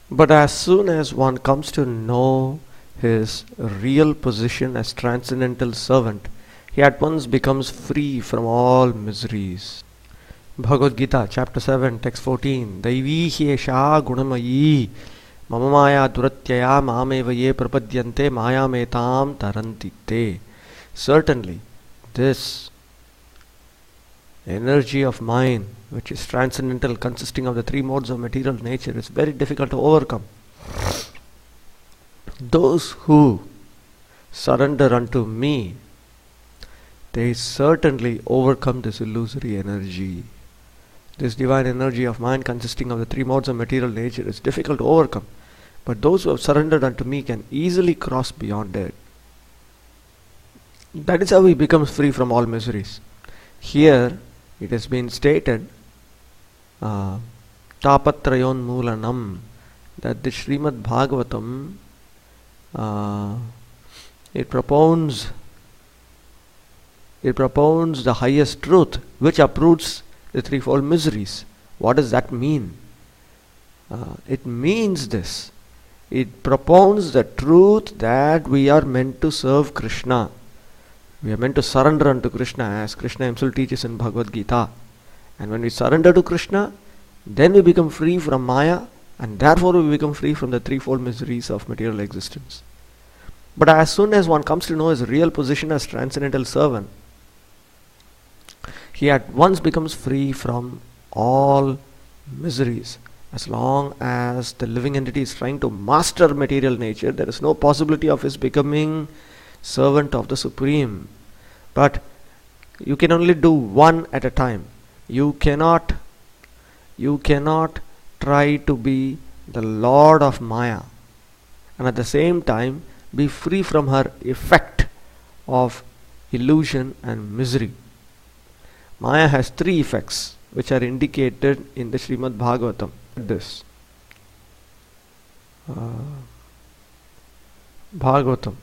But as soon as one comes to know his real position as transcendental servant, he at once becomes free from all miseries. Bhagavad Gita, chapter 7, text 14. Daivi hyesha gunamayi mama maya duratyaya mameva ye prapadyante maya metam taranti te. Certainly, this energy of mind, which is transcendental, consisting of the three modes of material nature, is very difficult to overcome. Those who surrender unto me, they certainly overcome this illusory energy. This divine energy of mind consisting of the three modes of material nature is difficult to overcome, but those who have surrendered unto me can easily cross beyond it. That is how he becomes free from all miseries. Here it has been stated, tapatrayon moolanam, that the Srimad Bhagavatam it propounds the highest truth, which uproots the threefold miseries. What does that mean? It means this. It propounds the truth that we are meant to serve Krishna. We are meant to surrender unto Krishna, as Krishna himself teaches in Bhagavad Gita. And when we surrender to Krishna, then we become free from Maya, and therefore we become free from the threefold miseries of material existence. But as soon as one comes to know his real position as transcendental servant, he at once becomes free from all miseries. As long as the living entity is trying to master material nature, there is no possibility of his becoming servant of the Supreme. But you can only do one at a time. You cannot try to be the Lord of Maya and at the same time be free from her effect of illusion and misery. Maya has three effects which are indicated in the Srimad Bhagavatam. This Bhagavatam,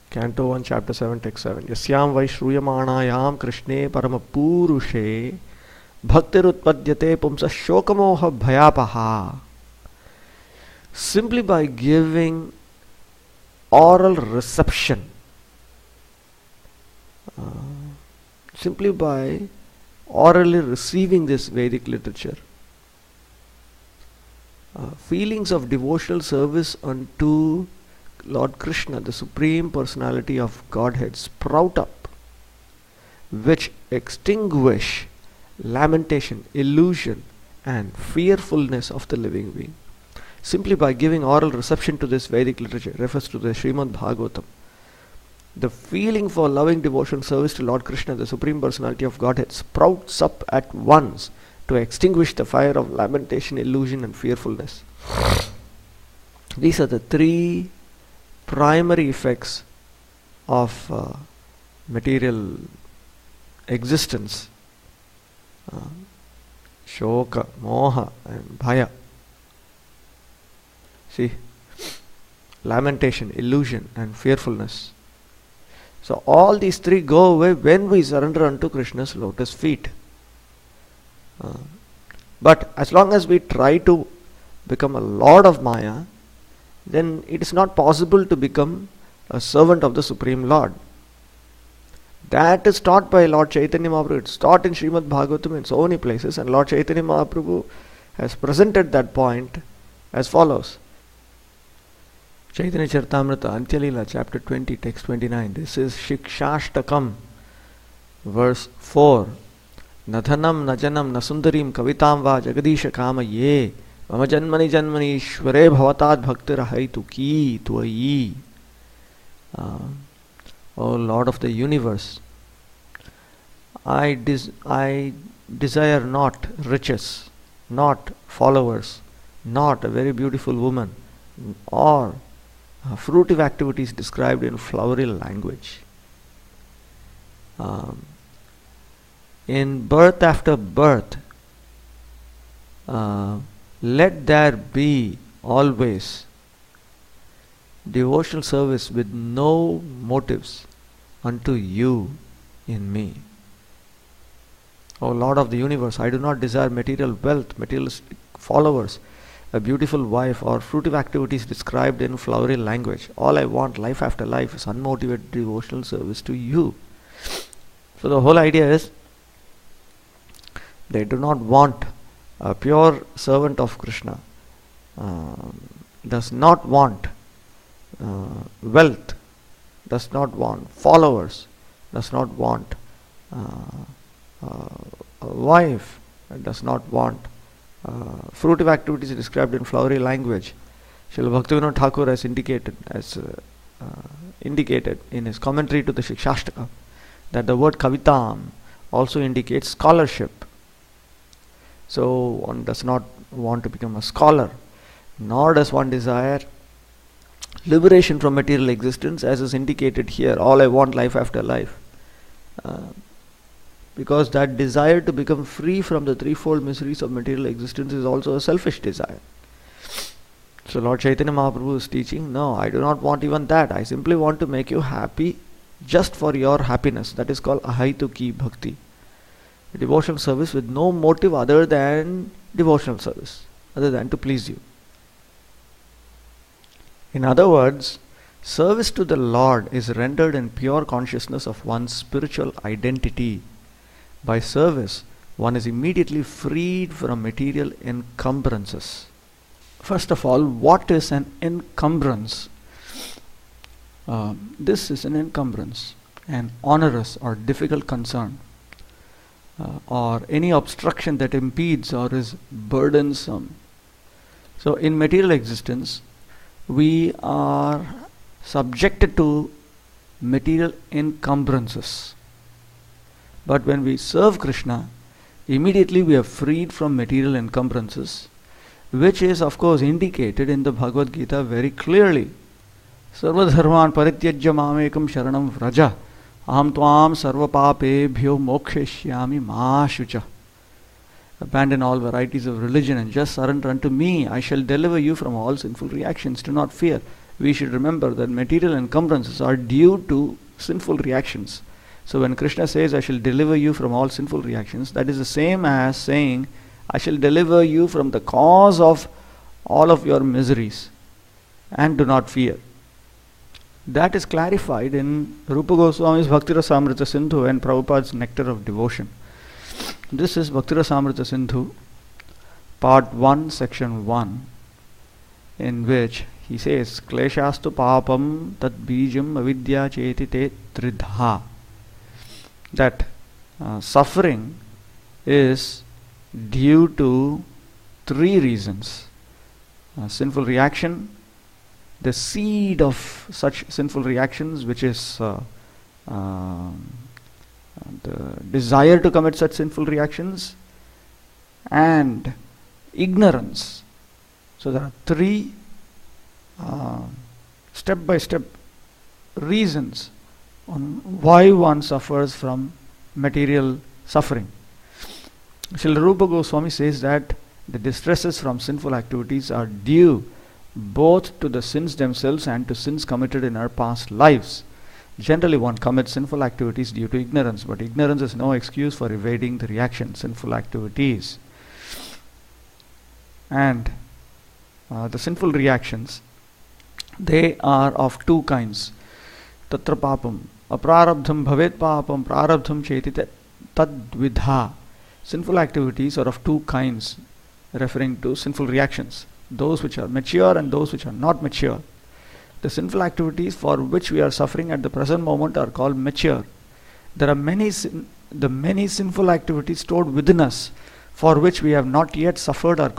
Canto 1, Chapter 7, Text 7. Yasyam vai shruyamanayam Krishne paramapurushe bhaktirutpadyate pumsa shokamoha bhayapaha. Simply by giving oral reception, simply by orally receiving this Vedic literature, feelings of devotional service unto Lord Krishna, the Supreme Personality of Godhead, sprout up, which extinguish lamentation, illusion, and fearfulness of the living being. Simply by giving oral reception to this Vedic literature, refers to the Srimad Bhagavatam, the feeling for loving devotional service to Lord Krishna, the Supreme Personality of Godhead, sprouts up at once to extinguish the fire of lamentation, illusion, and fearfulness. These are the three primary effects of material existence: shoka, moha, and bhaya. See, lamentation, illusion, and fearfulness. So all these three go away when we surrender unto Krishna's lotus feet. But as long as we try to become a lord of Maya, then it is not possible to become a servant of the Supreme Lord. That is taught by Lord Chaitanya Mahaprabhu. It's taught in Srimad Bhagavatam in so many places, and Lord Chaitanya Mahaprabhu has presented that point as follows. Chaitanya Charitamrita, Antyalila, chapter 20, text 29. This is Shikshashtakam, verse 4. Nadhanam najanam nasundarim kavitam va jagadisha kama ye mama janmani janmani ishvare bhavatad bhaktirahaitu ki tuayi. O Lord of the universe, I desire not riches, not followers, not a very beautiful woman, or fruitive activities described in flowery language. In birth after birth, let there be always devotional service with no motives unto you in me. O Lord of the universe, I do not desire material wealth, material followers, a beautiful wife, or fruitive activities described in flowery language. All I want, life after life, is unmotivated devotional service to you. So the whole idea is they do not want a pure servant of Krishna, does not want wealth, does not want followers, does not want a wife, does not want fruitive activities described in flowery language. Srila Bhaktivinoda Thakur has indicated in his commentary to the Shikshashtaka that the word kavitam also indicates scholarship. So one does not want to become a scholar, nor does one desire liberation from material existence, as is indicated here. All I want, life after life. Because that desire to become free from the threefold miseries of material existence is also a selfish desire. So Lord Chaitanya Mahaprabhu is teaching, no, I do not want even that. I simply want to make you happy just for your happiness. That is called ahaituki bhakti. A devotional service with no motive other than devotional service, other than to please you. In other words, service to the Lord is rendered in pure consciousness of one's spiritual identity. By service, one is immediately freed from material encumbrances. First of all, what is an encumbrance? This is an encumbrance, an onerous or difficult concern, or any obstruction that impedes or is burdensome. So in material existence, we are subjected to material encumbrances. But when we serve Krishna, immediately we are freed from material encumbrances, which is of course indicated in the Bhagavad Gita very clearly. Sarva dharman parityajya mamekam sharanam vraja aham tvam sarva papebhyo mokshishyami ma shucha. Abandon all varieties of religion and just surrender unto me. I shall deliver you from all sinful reactions. Do not fear. We should remember that material encumbrances are due to sinful reactions. So when Krishna says, I shall deliver you from all sinful reactions, that is the same as saying, I shall deliver you from the cause of all of your miseries. And do not fear. That is clarified in Rupa Goswami's Bhakti Rasamrita Sindhu and Prabhupada's Nectar of Devotion. This is Bhakti Rasamrita Sindhu, part 1, section 1, in which he says, Kleshastu papam tad bijam avidya cheti te tridha. That suffering is due to 3 reasons. Sinful reaction, the seed of such sinful reactions, which is the desire to commit such sinful reactions, and ignorance. So there are 3 step-by-step reasons on why one suffers from material suffering. Srila Rupa Goswami says that the distresses from sinful activities are due both to the sins themselves and to sins committed in our past lives. Generally one commits sinful activities due to ignorance, but ignorance is no excuse for evading the reaction, sinful activities. And the sinful reactions, they are of 2 kinds. Tatra papam, aprarabdham bhavet papam, prarabdham cheti tadvidha. Sinful activities are of 2 kinds, referring to sinful reactions. Those which are mature and those which are not mature. The sinful activities for which we are suffering at the present moment are called mature. There are many sinful activities stored within us for which we have not yet suffered are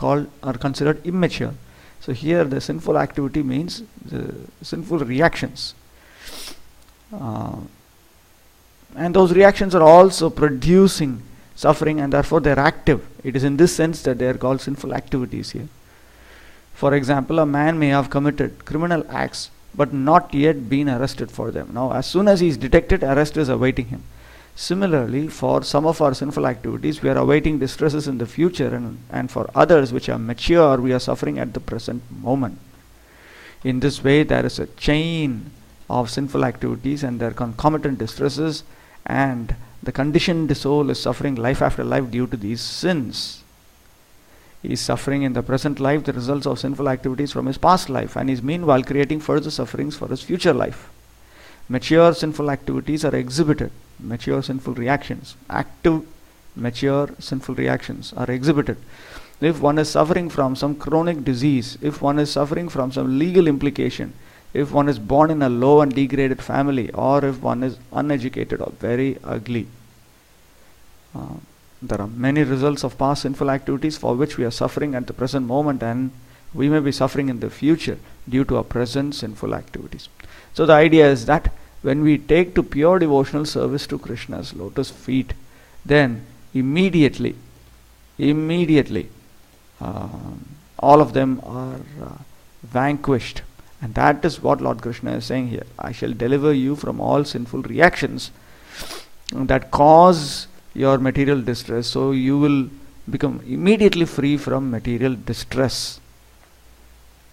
considered immature. So here the sinful activity means the sinful reactions. And those reactions are also producing suffering, and therefore they are active. It is in this sense that they are called sinful activities here. For example, a man may have committed criminal acts but not yet been arrested for them. Now as soon as he is detected, arrest is awaiting him. Similarly, for some of our sinful activities, we are awaiting distresses in the future, and for others which are mature, we are suffering at the present moment. In this way, there is a chain of sinful activities and their concomitant distresses, and the conditioned soul is suffering life after life due to these sins. He is suffering in the present life the results of sinful activities from his past life, and is meanwhile creating further sufferings for his future life. Mature sinful activities are exhibited. Mature sinful reactions, active mature sinful reactions are exhibited. If one is suffering from some chronic disease, if one is suffering from some legal implication, if one is born in a low and degraded family, or if one is uneducated or very ugly, there are many results of past sinful activities for which we are suffering at the present moment, and we may be suffering in the future due to our present sinful activities. So the idea is that when we take to pure devotional service to Krishna's lotus feet, then immediately all of them are vanquished. And that is what Lord Krishna is saying here. I shall deliver you from all sinful reactions that cause your material distress, so you will become immediately free from material distress.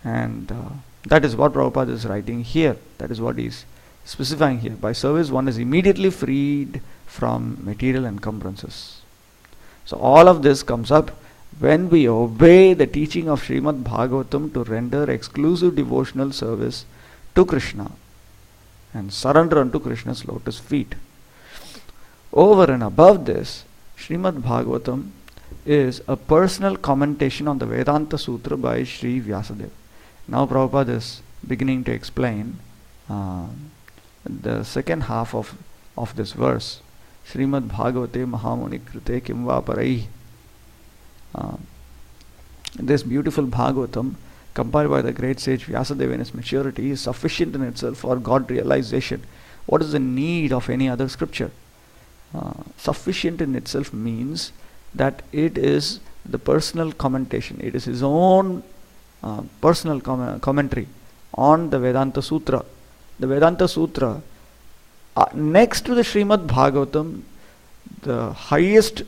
And that is what Prabhupada is writing here. That is what he is specifying here. By service, one is immediately freed from material encumbrances. So all of this comes up when we obey the teaching of Srimad Bhagavatam to render exclusive devotional service to Krishna and surrender unto Krishna's lotus feet. Over and above this, Srimad Bhagavatam is a personal commentation on the Vedanta Sutra by Sri Vyasadeva. Now Prabhupada is beginning to explain the second half of this verse. Srimad Bhagavate Mahamuni Krite Kimva Parai. This beautiful Bhagavatam, compiled by the great sage Vyasadeva in its maturity, is sufficient in itself for God realization. What is the need of any other scripture? Sufficient in itself means that it is the personal commentation. It is his own personal commentary on the Vedanta Sutra. The Vedanta Sutra, next to the Srimad Bhagavatam, the highest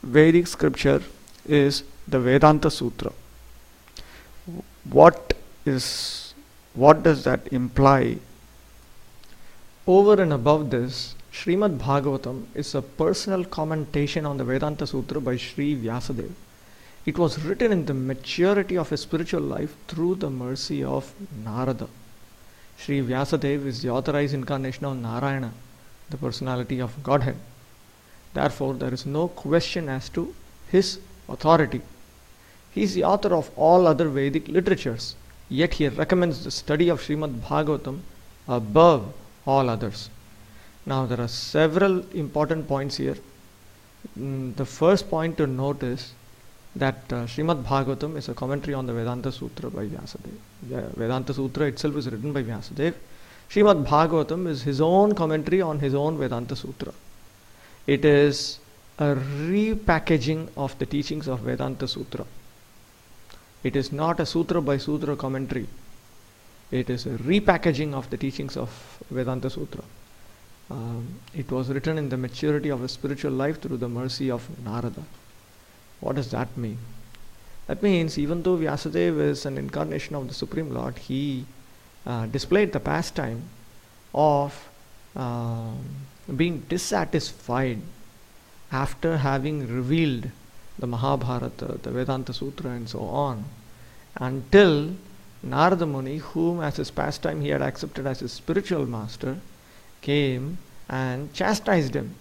Vedic scripture is the Vedanta Sutra. What does that imply? Over and above this, Srimad Bhagavatam is a personal commentation on the Vedanta Sutra by Sri Vyasadeva. It was written in the maturity of his spiritual life through the mercy of Narada. Sri Vyasadeva is the authorized incarnation of Narayana, the personality of Godhead. Therefore, there is no question as to his authority. He is the author of all other Vedic literatures, yet he recommends the study of Srimad Bhagavatam above all others. Now, there are several important points here. The first point to note is that Srimad Bhagavatam is a commentary on the Vedanta Sutra by Vyasadeva. Vedanta Sutra itself is written by Vyasadeva. Srimad Bhagavatam is his own commentary on his own Vedanta Sutra. It is a repackaging of the teachings of Vedanta Sutra. It is not a sutra by sutra commentary. It is a repackaging of the teachings of Vedanta Sutra. It was written in the maturity of a spiritual life through the mercy of Narada. What does that mean? That means even though Vyasadeva is an incarnation of the Supreme Lord, he displayed the pastime of being dissatisfied after having revealed the Mahabharata, the Vedanta Sutra and so on, until Narada Muni, whom as his pastime he had accepted as his spiritual master, came and chastised him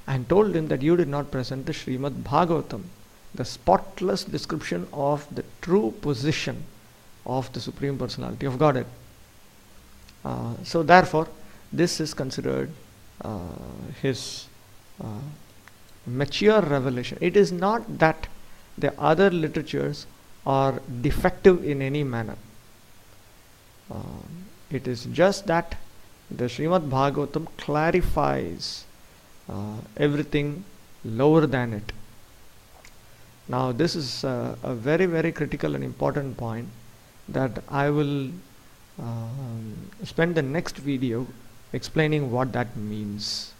and told him that you did not present the Srimad Bhagavatam, the spotless description of the true position of the Supreme Personality of Godhead. So therefore, this is considered his mature revelation. It is not that the other literatures are defective in any manner. It is just that the Srimad Bhagavatam clarifies everything lower than it. Now this is a very, very critical and important point that I will spend the next video explaining what that means.